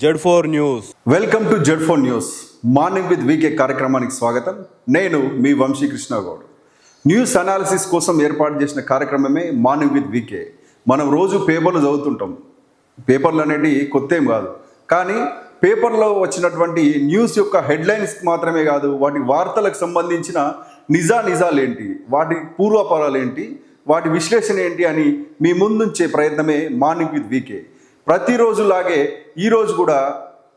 జెడ్4 news. Welcome to Z4 news. Morning with VK కార్యక్రమానికి స్వాగతం. నేను మీ వంశీకృష్ణ గౌడ్. న్యూస్ అనాలిసిస్ కోసం ఏర్పాటు చేసిన కార్యక్రమమే మార్నింగ్ విత్ వీకే. మనం రోజు పేపర్లు చదువుతుంటాం. పేపర్లు అనేవి కొత్త ఏం కాదు, కానీ పేపర్లో వచ్చినటువంటి న్యూస్ యొక్క హెడ్లైన్స్ మాత్రమే కాదు, వాటి వార్తలకు సంబంధించిన నిజాలు ఏంటి, వాటి పూర్వపరాలు ఏంటి, వాటి విశ్లేషణ ఏంటి అని మీ ముందుంచే ప్రయత్నమే మార్నింగ్ విత్ వీకే. ప్రతిరోజులాగే ఈరోజు కూడా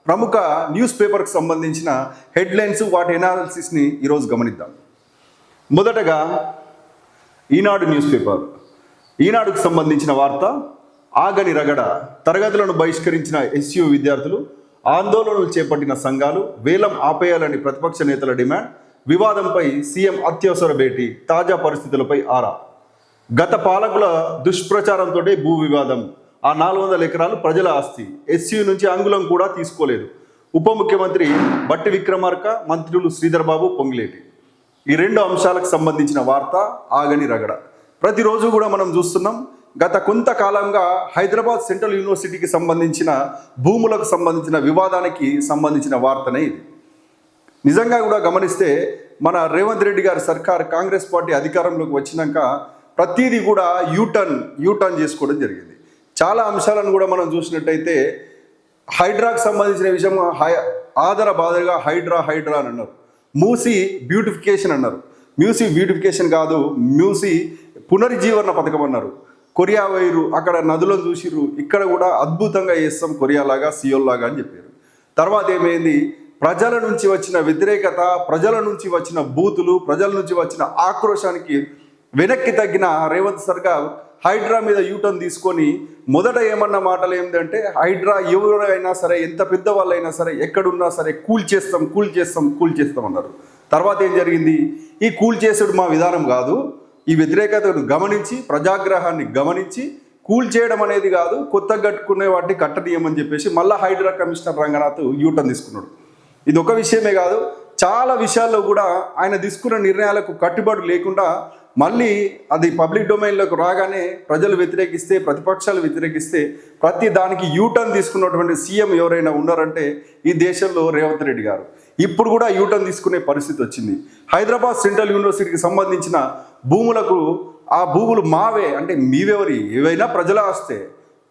ప్రముఖ న్యూస్ పేపర్కి సంబంధించిన హెడ్లైన్స్, వాటి ఎనాలిసిస్ని ఈరోజు గమనిద్దాం. మొదటగా ఈనాడు న్యూస్ పేపర్. ఈనాడుకు సంబంధించిన వార్త, ఆగని రగడ, తరగతులను బహిష్కరించిన ఎస్యు విద్యార్థులు, ఆందోళనలు చేపట్టిన సంఘాలు, వేలం ఆపేయాలని ప్రతిపక్ష నేతల డిమాండ్, వివాదంపై సీఎం అత్యవసర భేటీ, తాజా పరిస్థితులపై ఆరా. గత పాలకుల దుష్ప్రచారంతో భూ వివాదం, ఆ 400 ఎకరాలు ప్రజల ఆస్తి, ఎస్యూ నుంచి అంగుళం కూడా తీసుకోలేదు. ఉప ముఖ్యమంత్రి బట్టి విక్రమార్క, మంత్రులు శ్రీధర్ బాబు, పొంగిలేటి. ఈ రెండు అంశాలకు సంబంధించిన వార్త ఆగని రగడ. ప్రతిరోజు కూడా మనం చూస్తున్నాం. గత కొంతకాలంగా హైదరాబాద్ సెంట్రల్ యూనివర్సిటీకి సంబంధించిన భూములకు సంబంధించిన వివాదానికి సంబంధించిన వార్తనే ఇది. నిజంగా కూడా గమనిస్తే మన రేవంత్ రెడ్డి గారి సర్కార్, కాంగ్రెస్ పార్టీ అధికారంలోకి వచ్చినాక ప్రతిదీ కూడా యూటర్న్ చేసుకోవడం జరిగింది. చాలా అంశాలను కూడా మనం చూసినట్టయితే హైడ్రాకు సంబంధించిన విషయం ఆదర బాధగా హైడ్రా అని అన్నారు. మూసి బ్యూటిఫికేషన్ అన్నారు. మూసి బ్యూటిఫికేషన్ కాదు, మూసి పునరుజ్జీవన పథకం అన్నారు. కొరియా వైరు, అక్కడ నదులను చూసిర్రు, ఇక్కడ కూడా అద్భుతంగా చేస్తాం కొరియాలాగా, సియోల్లాగా అని చెప్పారు. తర్వాత ఏమైంది, ప్రజల నుంచి వచ్చిన వ్యతిరేకత, ప్రజల నుంచి వచ్చిన బూతులు, ప్రజల నుంచి వచ్చిన ఆక్రోశానికి వెనక్కి తగ్గిన రేవంత్ సర్కార్ హైడ్రా మీద యూటర్న్ తీసుకొని మొదట ఏమన్న మాటలు ఏంటంటే, హైడ్రా ఎవరైనా సరే, ఎంత పెద్ద వాళ్ళైనా సరే, ఎక్కడున్నా సరే కూల్ చేస్తాం అన్నారు. తర్వాత ఏం జరిగింది, ఈ కూల్ చేసుడు మా విధానం కాదు, ఈ వ్యతిరేకతను గమనించి, ప్రజాగ్రహాన్ని గమనించి కూల్ చేయడం అనేది కాదు, కొత్తగా కట్టుకునే వాటిని కట్టనీయమని చెప్పేసి మళ్ళీ హైడ్రా కమిషనర్ రంగనాథ్ యూటర్న్ తీసుకున్నాడు. ఇది ఒక విషయమే కాదు, చాలా విషయాల్లో కూడా ఆయన తీసుకున్న నిర్ణయాలకు కట్టుబడి లేకుండా మళ్ళీ అది పబ్లిక్ డొమైన్లోకి రాగానే ప్రజలు వ్యతిరేకిస్తే, ప్రతిపక్షాలు వ్యతిరేకిస్తే ప్రతి దానికి యూటర్న్ తీసుకున్నటువంటి సీఎం ఎవరైనా ఉన్నారంటే ఈ దేశంలో రేవంత్ రెడ్డి గారు. ఇప్పుడు కూడా యూటర్న్ తీసుకునే పరిస్థితి వచ్చింది. హైదరాబాద్ సెంట్రల్ యూనివర్సిటీకి సంబంధించిన భూములకు, ఆ భూములు మావే అంటే మీవెవరి, ఏవైనా ప్రజల ఆస్తే,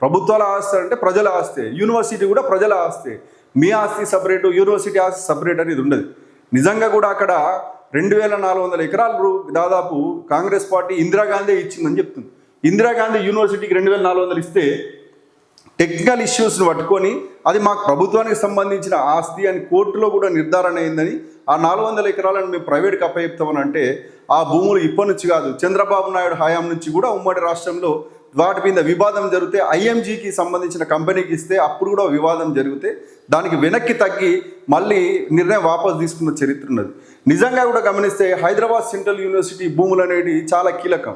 ప్రభుత్వాల ఆస్తి అంటే ప్రజల ఆస్తే, యూనివర్సిటీ కూడా ప్రజల ఆస్తే. మీ ఆస్తి సపరేటు, యూనివర్సిటీ ఆస్తి సపరేట్ అనేది ఉండదు. నిజంగా కూడా అక్కడ 2400 ఎకరాలు దాదాపు కాంగ్రెస్ పార్టీ ఇందిరాగాంధీ ఇచ్చిందని చెప్తుంది. ఇందిరాగాంధీ యూనివర్సిటీకి 2400 ఇస్తే టెక్నికల్ ఇష్యూస్ని పట్టుకొని అది మాకు ప్రభుత్వానికి సంబంధించిన ఆస్తి అని కోర్టులో కూడా నిర్ధారణ అయిందని, ఆ 400 ఎకరాలను మేము ప్రైవేట్కి అప్పచెప్తామని అంటే, ఆ భూములు ఇప్పటి నుంచి కాదు, చంద్రబాబు నాయుడు హయాం నుంచి కూడా ఉమ్మడి రాష్ట్రంలో వాటి మీద వివాదం జరిగితే, ఐఎంజీకి సంబంధించిన కంపెనీకి ఇస్తే అప్పుడు కూడా వివాదం జరిగితే దానికి వెనక్కి తగ్గి మళ్ళీ నిర్ణయం వాపసు తీసుకున్న చరిత్ర ఉన్నది. నిజంగా కూడా గమనిస్తే హైదరాబాద్ సెంట్రల్ యూనివర్సిటీ భూములు అనేవి చాలా కీలకం.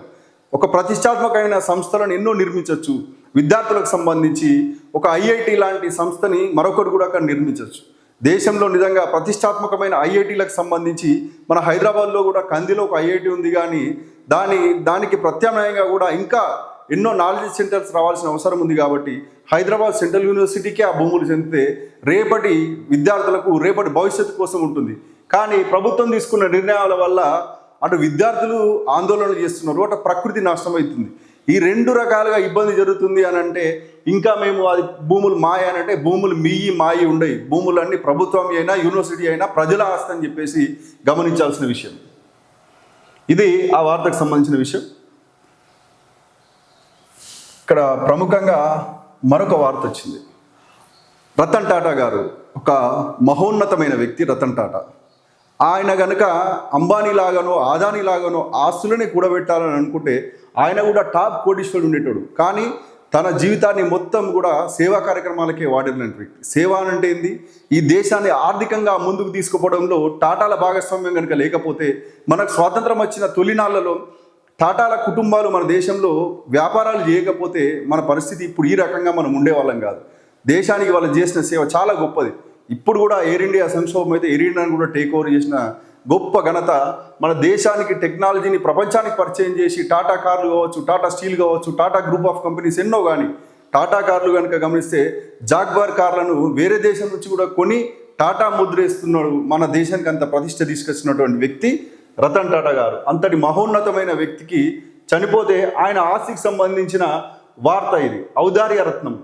ఒక ప్రతిష్టాత్మకమైన సంస్థలను ఎన్నో నిర్మించవచ్చు. విద్యార్థులకు సంబంధించి ఒక ఐఐటి లాంటి సంస్థని మరొకటి కూడా అక్కడ నిర్మించవచ్చు. దేశంలో నిజంగా ప్రతిష్టాత్మకమైన ఐఐటీలకు సంబంధించి మన హైదరాబాద్లో కూడా కందిలో ఒక ఐఐటి ఉంది, కానీ దానికి ప్రత్యామ్నాయంగా కూడా ఇంకా ఎన్నో నాలెడ్జ్ సెంటర్స్ రావాల్సిన అవసరం ఉంది. కాబట్టి హైదరాబాద్ సెంట్రల్ యూనివర్సిటీకి ఆ భూములు చెందితే రేపటి విద్యార్థులకు, రేపటి భవిష్యత్తు కోసం ఉంటుంది. కానీ ప్రభుత్వం తీసుకున్న నిర్ణయాల వల్ల అటు విద్యార్థులు ఆందోళనలు చేస్తున్నారు, అటు ప్రకృతి నాశనం అవుతుంది. ఈ రెండు రకాలుగా ఇబ్బంది జరుగుతుంది అని అంటే, ఇంకా మేము అది భూములు మాయ అని అంటే, భూములు మాయి ఉండయి. భూములన్నీ ప్రభుత్వం అయినా, యూనివర్సిటీ అయినా ప్రజల ఆస్తి అని చెప్పేసి గమనించాల్సిన విషయం. ఇది ఆ వార్తకు సంబంధించిన విషయం. ఇక్కడ ప్రముఖంగా మరొక వార్త వచ్చింది. రతన్ టాటా గారు ఒక మహోన్నతమైన వ్యక్తి. రతన్ టాటా ఆయన కనుక అంబానీ లాగానో, అదానీ లాగానో ఆస్తులని కూడబెట్టాలని అనుకుంటే ఆయన కూడా టాప్ కోటీశ్వరుడు ఉండేటోడు. కానీ తన జీవితాన్ని మొత్తం కూడా సేవా కార్యక్రమాలకే వాడినటువంటి వ్యక్తి. సేవ అంటే ఏంది, ఈ దేశాన్ని ఆర్థికంగా ముందుకు తీసుకుపోవడంలో టాటాల భాగస్వామ్యం కనుక లేకపోతే, మనకు స్వాతంత్రం వచ్చిన తొలినాళ్లలో టాటాల కుటుంబాలు మన దేశంలో వ్యాపారాలు చేయకపోతే మన పరిస్థితి ఇప్పుడు ఈ రకంగా మనం ఉండేవాళ్ళం కాదు. దేశానికి వాళ్ళు చేసిన సేవ చాలా గొప్పది. ఇప్పుడు కూడా ఎయిర్ ఇండియా సంక్షోభం అయితే ఎయిర్ ఇండియాని కూడా టేక్ ఓవర్ చేసిన గొప్ప ఘనత, మన దేశానికి టెక్నాలజీని ప్రపంచానికి పరిచయం చేసి టాటా కార్లు కావచ్చు, టాటా స్టీల్ కావచ్చు, టాటా గ్రూప్ ఆఫ్ కంపెనీస్ ఎన్నో కానీ టాటా కార్లు కనుక గమనిస్తే జాగ్వార్ కార్లను వేరే దేశం నుంచి కూడా కొని టాటా ముద్రేస్తున్నాడు. మన దేశానికి అంత ప్రతిష్ట తీసుకొచ్చినటువంటి వ్యక్తి రతన్ టాటా గారు. అంతటి మహోన్నతమైన వ్యక్తికి చనిపోతే ఆయన ఆస్తికి సంబంధించిన వార్త ఇది. ఔదార్య రత్నం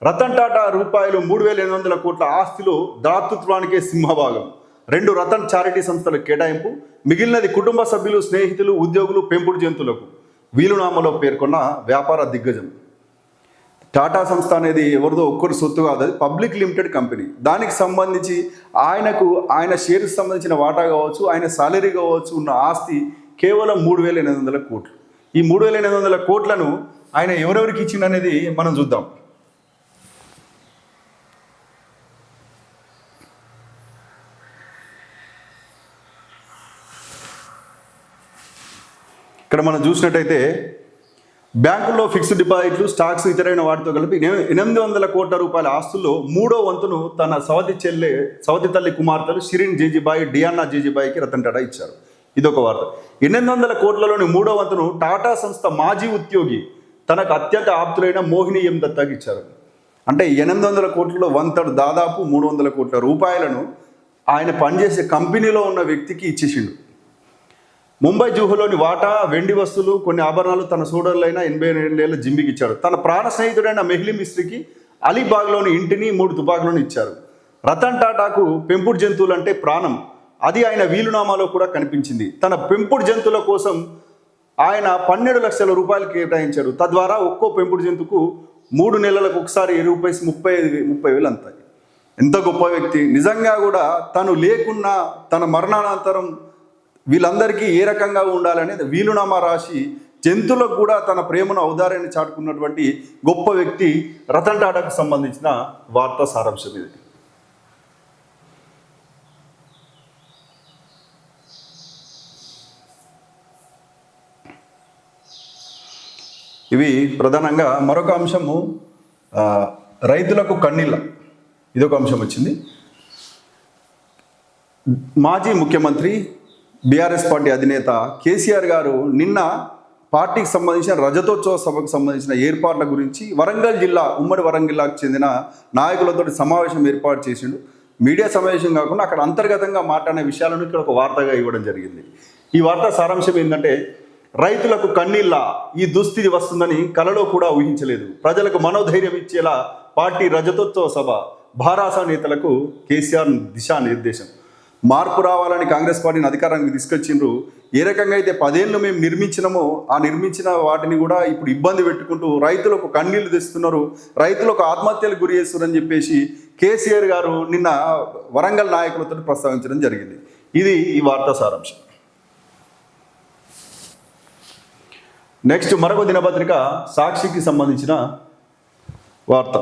రతన్ టాటా రూపాయలు 3,800 కోట్ల ఆస్తిలో దాతృత్వానికే సింహభాగం. 2 రతన్ చారిటీ సంస్థలకు కేటాయింపు, మిగిలినది కుటుంబ సభ్యులు, స్నేహితులు, ఉద్యోగులు, పెంపుడు జంతువులకు. వీలునామాలో పేర్కొన్న వ్యాపార దిగ్గజం. టాటా సంస్థ అనేది ఎవరిదో ఒక్కరి సొత్తు కాదు, అది పబ్లిక్ లిమిటెడ్ కంపెనీ. దానికి సంబంధించి ఆయన షేర్కి సంబంధించిన వాటా కావచ్చు, ఆయన సాలరీ కావచ్చు, ఉన్న ఆస్తి కేవలం 3,800 కోట్లు. ఈ 3,800 కోట్లను ఆయన ఎవరెవరికి ఇచ్చిందనేది మనం చూద్దాం. ఇక్కడ మనం చూసినట్టయితే బ్యాంకుల్లో ఫిక్స్డ్ డిపాజిట్లు, స్టాక్స్, ఇతరైన వాటితో కలిపి 800 కోట్ల రూపాయల ఆస్తుల్లో 3వ వంతును తన సవతి తల్లి కుమార్తెలు షిరిన్ జేజీబాయి, డియానా జేజీబాయికి రతన్ టాటా ఇచ్చారు. ఇదొక వార్త. 800 కోట్లలోని 3వ వంతును టాటా సంస్థ మాజీ ఉద్యోగి తనకు అత్యంత ఆప్తులైన మోహిని ఎం దత్తాకి ఇచ్చారు. అంటే 800 కోట్లలో వంతడు దాదాపు 300 కోట్ల రూపాయలను ఆయన పనిచేసే కంపెనీలో ఉన్న వ్యక్తికి ఇచ్చేసిండు. ముంబై జూహులోని వాటా, వెండి వస్తువులు, కొన్ని ఆభరణాలు తన సోదరులైన 82 జిమ్మికి ఇచ్చాడు. తన ప్రాణ స్నేహితుడైన మెహ్లీ మిస్త్రికి అలీబాగ్లోని ఇంటిని 3 తుపాకులను ఇచ్చారు. రతన్ టాటాకు పెంపుడు జంతువులు అంటే ప్రాణం. అది ఆయన వీలునామాలో కూడా కనిపించింది. తన పెంపుడు జంతువుల కోసం ఆయన 12 లక్షల రూపాయలు కేటాయించాడు. తద్వారా ఒక్కో పెంపుడు జంతువుకు 3 నెలలకు ఒకసారి రూపాయస్ 30,000 అంతాయి. ఎంత గొప్ప వ్యక్తి. నిజంగా కూడా తను లేకున్నా తన మరణానంతరం వీళ్ళందరికీ ఏ రకంగా ఉండాలనేది వీలునామా రాసి జంతువులకు కూడా తన ప్రేమను, ఔదార్యాన్ని చాటుకున్నటువంటి గొప్ప వ్యక్తి రతన్ టాటాకు సంబంధించిన వార్తా సారాంశం ఇది. ఇవి ప్రధానంగా. మరొక అంశము రైతులకు కన్నీళ్ళ, ఇదొక అంశం వచ్చింది. మాజీ ముఖ్యమంత్రి బీఆర్ఎస్ పార్టీ అధినేత కేసీఆర్ గారు నిన్న పార్టీకి సంబంధించిన రజతోత్సవ సభకు సంబంధించిన ఏర్పాట్ల గురించి ఉమ్మడి వరంగల్ జిల్లాకు చెందిన నాయకులతో సమావేశం ఏర్పాటు చేసిండు. మీడియా సమావేశం కాకుండా అక్కడ అంతర్గతంగా మాట్లాడిన విషయాలను ఇక్కడ ఒక వార్తగా ఇవ్వడం జరిగింది. ఈ వార్త సారాంశం ఏంటంటే, రైతులకు కన్నీళ్ళ ఈ దుస్థితి వస్తుందని కలలో కూడా ఊహించలేదు. ప్రజలకు మనోధైర్యం ఇచ్చేలా పార్టీ రజతోత్సవ సభ. భారాస నేతలకు కేసీఆర్ దిశానిర్దేశం. మార్పు రావాలని కాంగ్రెస్ పార్టీని అధికారానికి తీసుకొచ్చిండ్రు. ఏ రకంగా అయితే 10 ఏళ్ళు మేము నిర్మించినామో ఆ నిర్మించిన వాటిని కూడా ఇప్పుడు ఇబ్బంది పెట్టుకుంటూ రైతులకు కన్నీళ్లు తెస్తున్నారు, రైతులకు ఆత్మహత్యలకు గురి చేస్తున్నారని చెప్పేసి కేసీఆర్ గారు నిన్న వరంగల్ నాయకులతో ప్రస్తావించడం జరిగింది. ఇది ఈ వార్తా సారాంశం. నెక్స్ట్ మరొక దినపత్రిక సాక్షికి సంబంధించిన వార్త.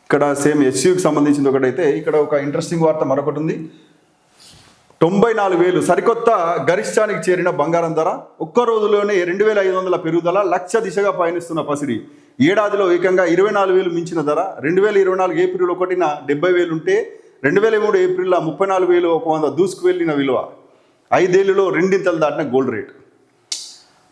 ఇక్కడ సేమ్ ఎస్యూకి సంబంధించింది ఒకటైతే, ఇక్కడ ఒక ఇంట్రెస్టింగ్ వార్త మరొకటి ఉంది. 94,000 సరికొత్త గరిష్టానికి చేరిన బంగారం ధర. ఒక్క రోజులోనే 2,500 పెరుగుదల. లక్ష దిశగా పయనిస్తున్న పసిడి. ఏడాదిలో ఏకంగా 24,000 మించిన ధర. 2024 ఏప్రిల్ 1న 70,000 ఉంటే 2023 ఏప్రిల్లో 34,100 దూసుకు వెళ్ళిన విలువ. 5 ఏళ్లలో రెండింతలు దాటిన గోల్డ్ రేట్.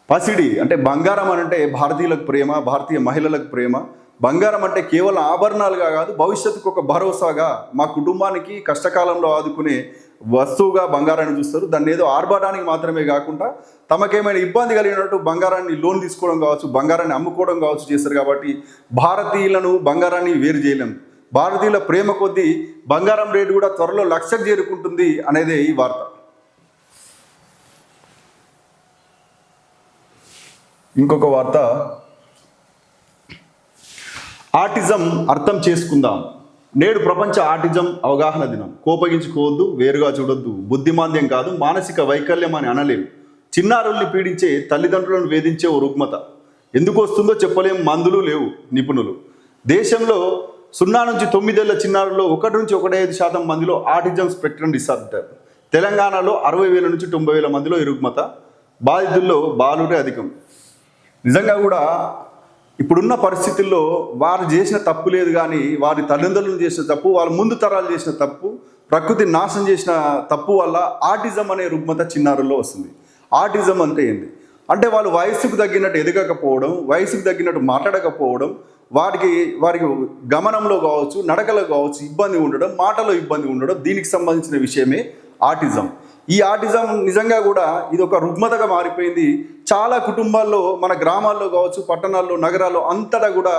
పసిడి అంటే బంగారం అంటే భారతీయులకు ప్రేమ, భారతీయ మహిళలకు ప్రేమ. బంగారం అంటే కేవలం ఆభరణాలుగా కాదు, భవిష్యత్తుకు ఒక భరోసాగా, మా కుటుంబానికి కష్టకాలంలో ఆదుకునే వస్తువుగా బంగారాన్ని చూస్తారు. దాన్ని ఏదో ఆర్భాటానికి మాత్రమే కాకుండా తమకేమైనా ఇబ్బంది కలిగినట్టు బంగారాన్ని లోన్ తీసుకోవడం కావచ్చు, బంగారాన్ని అమ్ముకోవడం కావచ్చు చేస్తారు. కాబట్టి భారతీయులను బంగారాన్ని వేరు చేయలేం. భారతీయుల ప్రేమ కొద్దీ బంగారం రేటు కూడా త్వరలో 1,00,000కు చేరుకుంటుంది అనేదే ఈ వార్త. ఇంకొక వార్త, ఆటిజం అర్థం చేసుకుందాం. నేడు ప్రపంచ ఆటిజం అవగాహన దినం. కోపగించుకోవద్దు, వేరుగా చూడొద్దు. బుద్ధిమాంద్యం కాదు, మానసిక వైకల్యం అని అనలేము. చిన్నారుల్ని పీడించే, తల్లిదండ్రులను వేధించే ఓ రుగ్మత. ఎందుకు వస్తుందో చెప్పలేం, మందులు లేవు. నిపుణులు దేశంలో 0 నుంచి 9 ఏళ్ల చిన్నారుల్లో 1 నుంచి 1.5% మందిలో ఆటిజం స్పెక్ట్రమ్ డిసార్డర్. తెలంగాణలో 60,000 నుంచి 90,000 మందిలో ఈ రుగ్మత. బాధితుల్లో బాలురే అధికం. నిజంగా కూడా ఇప్పుడున్న పరిస్థితుల్లో వారు చేసిన తప్పు లేదు, కానీ వారి తల్లిదండ్రులు చేసిన తప్పు, వాళ్ళ ముందు తరాలు చేసిన తప్పు, ప్రకృతిని నాశనం చేసిన తప్పు వల్ల ఆటిజం అనే రుగ్మత చిన్నారుల్లో వస్తుంది. ఆటిజం అంటే ఏంటి? అంటే వాళ్ళు వయసుకు తగ్గినట్టు ఎదగకపోవడం, వయసుకు తగ్గినట్టు మాట్లాడకపోవడం, వారికి గమనంలో కావచ్చు, నడకలో కావచ్చు ఇబ్బంది ఉండడం, మాటలో ఇబ్బంది ఉండడం, దీనికి సంబంధించిన విషయమే ఆటిజం. ఈ ఆటిజం నిజంగా కూడా ఇది ఒక రుగ్మతగా మారిపోయింది. చాలా కుటుంబాల్లో, మన గ్రామాల్లో కావచ్చు, పట్టణాల్లో, నగరాల్లో అంతటా కూడా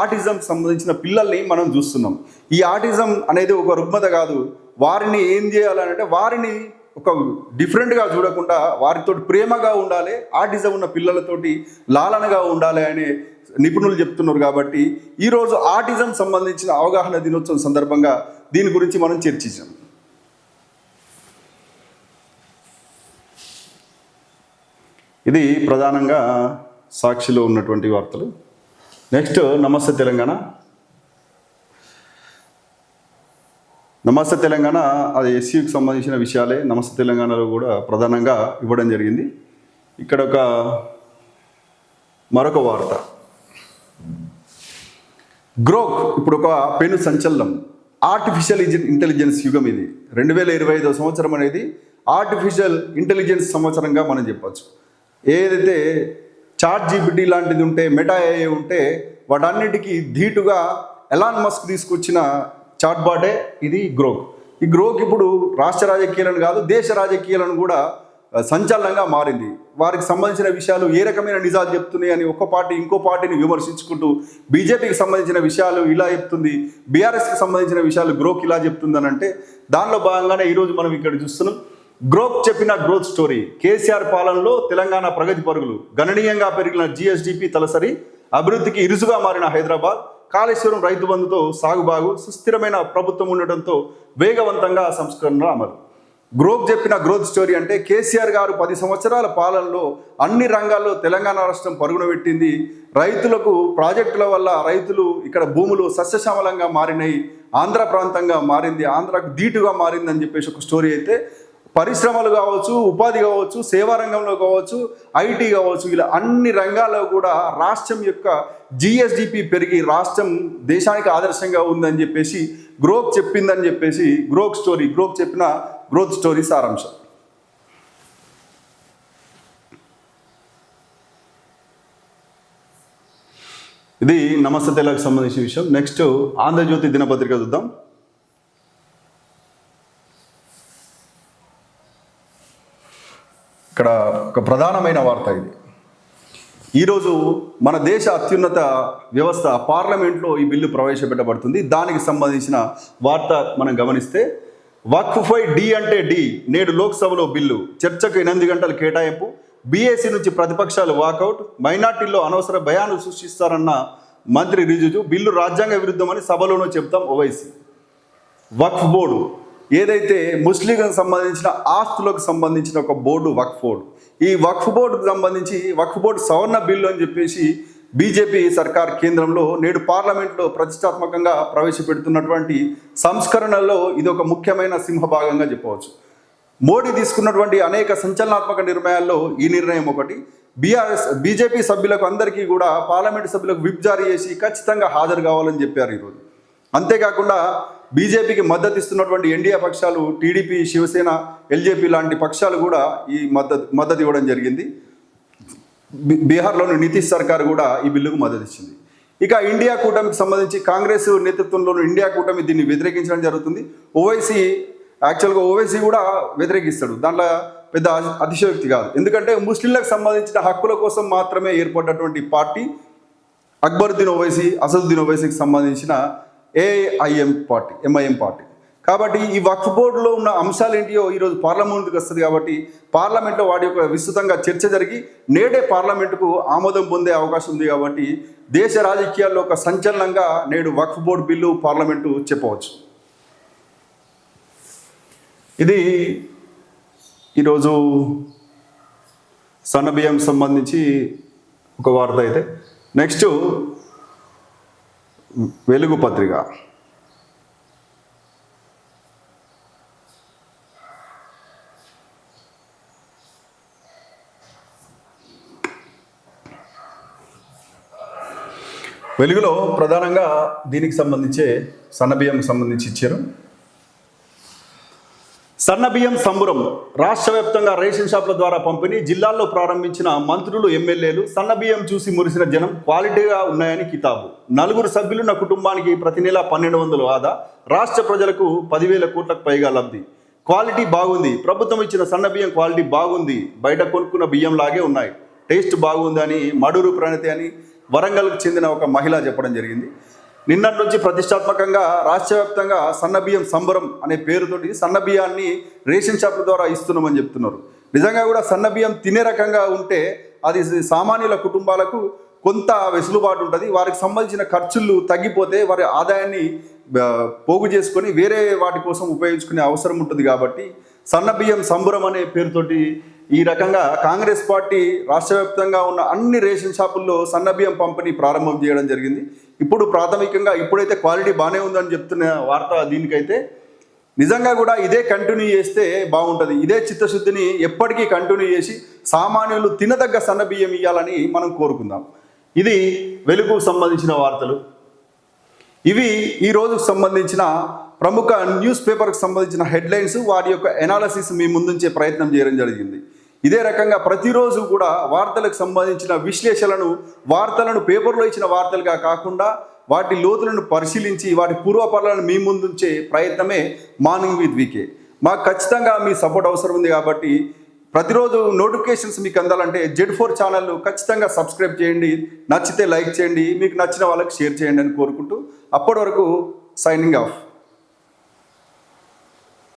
ఆటిజం సంబంధించిన పిల్లల్ని మనం చూస్తున్నాం. ఈ ఆటిజం అనేది ఒక రుగ్మత కాదు. వారిని ఏం చేయాలంటే వారిని ఒక డిఫరెంట్గా చూడకుండా వారితో ప్రేమగా ఉండాలి, ఆటిజం ఉన్న పిల్లలతోటి లాలనగా ఉండాలి అనే నిపుణులు చెప్తున్నారు. కాబట్టి ఈరోజు ఆటిజం సంబంధించిన అవగాహన దినోత్సవం సందర్భంగా దీని గురించి మనం చర్చించాం. ఇది ప్రధానంగా సాక్షిలో ఉన్నటువంటి వార్తలు. నెక్స్ట్ నమస్తే తెలంగాణ. నమస్తే తెలంగాణ అది ఎస్సీకి సంబంధించిన విషయాలే నమస్తే తెలంగాణలో కూడా ప్రధానంగా ఇవ్వడం జరిగింది. ఇక్కడ మరొక వార్త, గ్రోక్ ఇప్పుడు ఒక పెను సంచలనం. ఆర్టిఫిషియల్ ఇంటెలిజెన్స్ యుగం ఇది. 2025 సంవత్సరం అనేది ఆర్టిఫిషియల్ ఇంటెలిజెన్స్ సంవత్సరంగా మనం చెప్పచ్చు. ఏదైతే ChatGPT లాంటిది ఉంటే, మెటా AI ఉంటే వాటన్నిటికీ ధీటుగా ఎలాన్ మస్క్ తీసుకొచ్చిన చాట్బాటే ఇది గ్రోక్. ఈ గ్రోక్ ఇప్పుడు రాష్ట్ర రాజకీయాలను కాదు, దేశ రాజకీయాలను కూడా సంచలనంగా మారింది. వారికి సంబంధించిన విషయాలు ఏ రకమైన నిజాలు చెప్తున్నాయి అని ఒక పార్టీ ఇంకో పార్టీని విమర్శించుకుంటూ, బీజేపీకి సంబంధించిన విషయాలు ఇలా చెప్తుంది, బీఆర్ఎస్కి సంబంధించిన విషయాలు గ్రోక్ ఇలా చెప్తుందని అంటే దానిలో భాగంగానే ఈరోజు మనం ఇక్కడ చూస్తున్నాం. గ్రోక్ చెప్పిన గ్రోత్ స్టోరీ. కేసీఆర్ పాలనలో తెలంగాణ ప్రగతి పరుగులు, గణనీయంగా పెరిగిన GSDP, తలసరి అభివృద్ధికి ఇరుసుగా మారిన హైదరాబాద్, కాళేశ్వరం రైతు బంధుతో సాగుబాగు, సుస్థిరమైన ప్రభుత్వం ఉండటంతో వేగవంతంగా సంస్కరణల అమలు. గ్రోక్ చెప్పిన గ్రోత్ స్టోరీ అంటే కేసీఆర్ గారు 10 సంవత్సరాల పాలనలో అన్ని రంగాల్లో తెలంగాణ రాష్ట్రం పరుగున పెట్టింది. రైతులకు ప్రాజెక్టుల వల్ల రైతులు ఇక్కడ భూములు సస్యశ్యామలంగా మారినాయి, ఆంధ్ర ప్రాంతంగా మారింది, ఆంధ్రకు ధీటుగా మారిందని చెప్పేసి ఒక స్టోరీ అయితే, పరిశ్రమలు కావచ్చు, ఉపాధి కావచ్చు, సేవా రంగంలో కావచ్చు, IT కావచ్చు, ఇలా అన్ని రంగాల్లో కూడా రాష్ట్రం యొక్క GSDP పెరిగి రాష్ట్రం దేశానికి ఆదర్శంగా ఉందని చెప్పేసి గ్రోక్ చెప్పిందని చెప్పేసి గ్రోక్ చెప్పిన గ్రోత్ స్టోరీ సారాంశం. ఇది నమస్తే తెలంగాణకు సంబంధించిన విషయం. నెక్స్ట్ ఆంధ్రజ్యోతి దినపత్రిక చూద్దాం. ఇక్కడ ఒక ప్రధానమైన వార్త ఇది. ఈరోజు మన దేశ అత్యున్నత వ్యవస్థ పార్లమెంట్లో ఈ బిల్లు ప్రవేశపెట్టబడుతుంది. దానికి సంబంధించిన వార్త మనం గమనిస్తే, వక్ఫ్పై డి అంటే డి, నేడు లోక్సభలో బిల్లు, చర్చకు 8 గంటల కేటాయింపు, BAC నుంచి ప్రతిపక్షాలు వాకౌట్, మైనార్టీల్లో అనవసర భయాన్ని సృష్టిస్తారన్న మంత్రి రిజిజు, బిల్లు రాజ్యాంగ విరుద్ధమని సభలోనూ చెప్తాం ఓవైసీ. వక్ఫ్ బోర్డు ఏదైతే ముస్లింలకు సంబంధించిన ఆస్తులకు సంబంధించిన ఒక బోర్డు వక్ఫ్ బోర్డు. ఈ వక్ఫ్ బోర్డుకు సంబంధించి వక్ఫ్ బోర్డు సవరణ బిల్లు అని చెప్పేసి బీజేపీ సర్కార్ కేంద్రంలో నేడు పార్లమెంట్లో ప్రతిష్టాత్మకంగా ప్రవేశపెడుతున్నటువంటి సంస్కరణల్లో ఇది ఒక ముఖ్యమైన సింహభాగంగా చెప్పవచ్చు. మోడీ తీసుకున్నటువంటి అనేక సంచలనాత్మక నిర్ణయాల్లో ఈ నిర్ణయం ఒకటి. బీజేపీ సభ్యులకు అందరికీ కూడా, పార్లమెంటు సభ్యులకు విప్ జారీ చేసి ఖచ్చితంగా హాజరు కావాలని చెప్పారు ఈరోజు. అంతేకాకుండా బీజేపీకి మద్దతు ఇస్తున్నటువంటి ఎన్డీఏ పక్షాలు టీడీపీ, శివసేన, ఎల్జేపీ లాంటి పక్షాలు కూడా ఈ మద్దతు ఇవ్వడం జరిగింది. బీహార్లోని నితీష్ సర్కార్ కూడా ఈ బిల్లుకు మద్దతు ఇచ్చింది. ఇక ఇండియా కూటమికి సంబంధించి కాంగ్రెస్ నేతృత్వంలోని ఇండియా కూటమి దీన్ని వ్యతిరేకించడం జరుగుతుంది. ఓవైసీ కూడా వ్యతిరేకిస్తాడు. దాంట్లో పెద్ద అతిశయోక్తి కాదు. ఎందుకంటే ముస్లింలకు సంబంధించిన హక్కుల కోసం మాత్రమే ఏర్పడినటువంటి పార్టీ అక్బరుద్దీన్ ఓవైసీ, అసదుద్దీన్ ఓవైసీకి సంబంధించిన MIM పార్టీ. కాబట్టి ఈ వక్ఫ్ బోర్డులో ఉన్న అంశాలు ఏంటియో ఈరోజు పార్లమెంట్కి వస్తుంది. కాబట్టి పార్లమెంట్లో వాటి యొక్క విస్తృతంగా చర్చ జరిగి నేడే పార్లమెంటుకు ఆమోదం పొందే అవకాశం ఉంది. కాబట్టి దేశ రాజకీయాల్లో ఒక సంచలనంగా నేడు వక్ఫ్ బోర్డు బిల్లు పార్లమెంటు చెప్పవచ్చు. ఇది ఈరోజు సన్నబియ్యం సంబంధించి ఒక వార్త అయితే. నెక్స్ట్ వెలుగు పత్రిక. వెలుగులో ప్రధానంగా దీనికి సంబంధించే సన్నబియ్యంకి సంబంధించి ఇచ్చారు. సన్నబియ్యం సంబురం రాష్ట్ర వ్యాప్తంగా రేషన్ షాపుల ద్వారా పంపిణీ జిల్లాల్లో ప్రారంభించిన మంత్రులు ఎమ్మెల్యేలు సన్నబియ్యం చూసి మురిసిన జనం క్వాలిటీగా ఉన్నాయని కితాబు 4 సభ్యులున్న కుటుంబానికి ప్రతి నెల 1200 ఆదా రాష్ట్ర ప్రజలకు 10,000 కోట్లకు పైగా లబ్ధి క్వాలిటీ బాగుంది ప్రభుత్వం ఇచ్చిన సన్నబియ్యం క్వాలిటీ బాగుంది బయట కొనుక్కున్న బియ్యం లాగే ఉన్నాయి టేస్ట్ బాగుంది అని మడూరు ప్రణతి అని వరంగల్కు చెందిన ఒక మహిళ చెప్పడం జరిగింది నిన్నటి నుంచి ప్రతిష్టాత్మకంగా రాష్ట్ర వ్యాప్తంగా సన్నబియ్యం సంబరం అనే పేరుతోటి సన్నబియ్యాన్ని రేషన్ షాపుల ద్వారా ఇస్తున్నామని చెప్తున్నారు నిజంగా కూడా సన్నబియ్యం తినే రకంగా ఉంటే అది సామాన్యుల కుటుంబాలకు కొంత వెసులుబాటు ఉంటుంది వారికి సంబంధించిన ఖర్చులు తగ్గిపోతే వారి ఆదాయాన్ని పోగు చేసుకొని వేరే వాటి కోసం ఉపయోగించుకునే అవసరం ఉంటుంది కాబట్టి సన్నబియ్యం సంబరం అనే పేరుతోటి ఈ రకంగా కాంగ్రెస్ పార్టీ రాష్ట్ర వ్యాప్తంగా ఉన్న అన్ని రేషన్ షాపుల్లో సన్నబియ్యం పంపిణీ ప్రారంభం చేయడం జరిగింది ఇప్పుడు ప్రాథమికంగా ఇప్పుడైతే క్వాలిటీ బాగానే ఉందని చెప్తున్న వార్త దీనికైతే నిజంగా కూడా ఇదే కంటిన్యూ చేస్తే బాగుంటుంది ఇదే చిత్తశుద్ధిని ఎప్పటికీ కంటిన్యూ చేసి సామాన్యులు తినదగ్గ సన్నబియ్యం ఇవ్వాలని మనం కోరుకుందాం ఇది వెలుగుకు సంబంధించిన వార్తలు ఇవి ఈ రోజుకు సంబంధించిన ప్రముఖ న్యూస్ పేపర్కి సంబంధించిన హెడ్లైన్స్ వారి యొక్క ఎనాలసిస్ మీ ముందుంచే ప్రయత్నం చేయడం జరిగింది ఇదే రకంగా ప్రతిరోజు కూడా వార్తలకు సంబంధించిన విశ్లేషణలను వార్తలను పేపర్లో ఇచ్చిన వార్తలుగా కాకుండా వాటి లోతులను పరిశీలించి వాటి పూర్వపరాలను మీ ముందుంచే ప్రయత్నమే మార్నింగ్ విత్ వీకే మాకు ఖచ్చితంగా మీ సపోర్ట్ అవసరం ఉంది కాబట్టి ప్రతిరోజు నోటిఫికేషన్స్ మీకు అందాలంటే Z4 ఛానల్ ఖచ్చితంగా సబ్స్క్రైబ్ చేయండి నచ్చితే లైక్ చేయండి మీకు నచ్చిన వాళ్ళకి షేర్ చేయండి అని కోరుకుంటూ అప్పటి వరకు సైనింగ్ ఆఫ్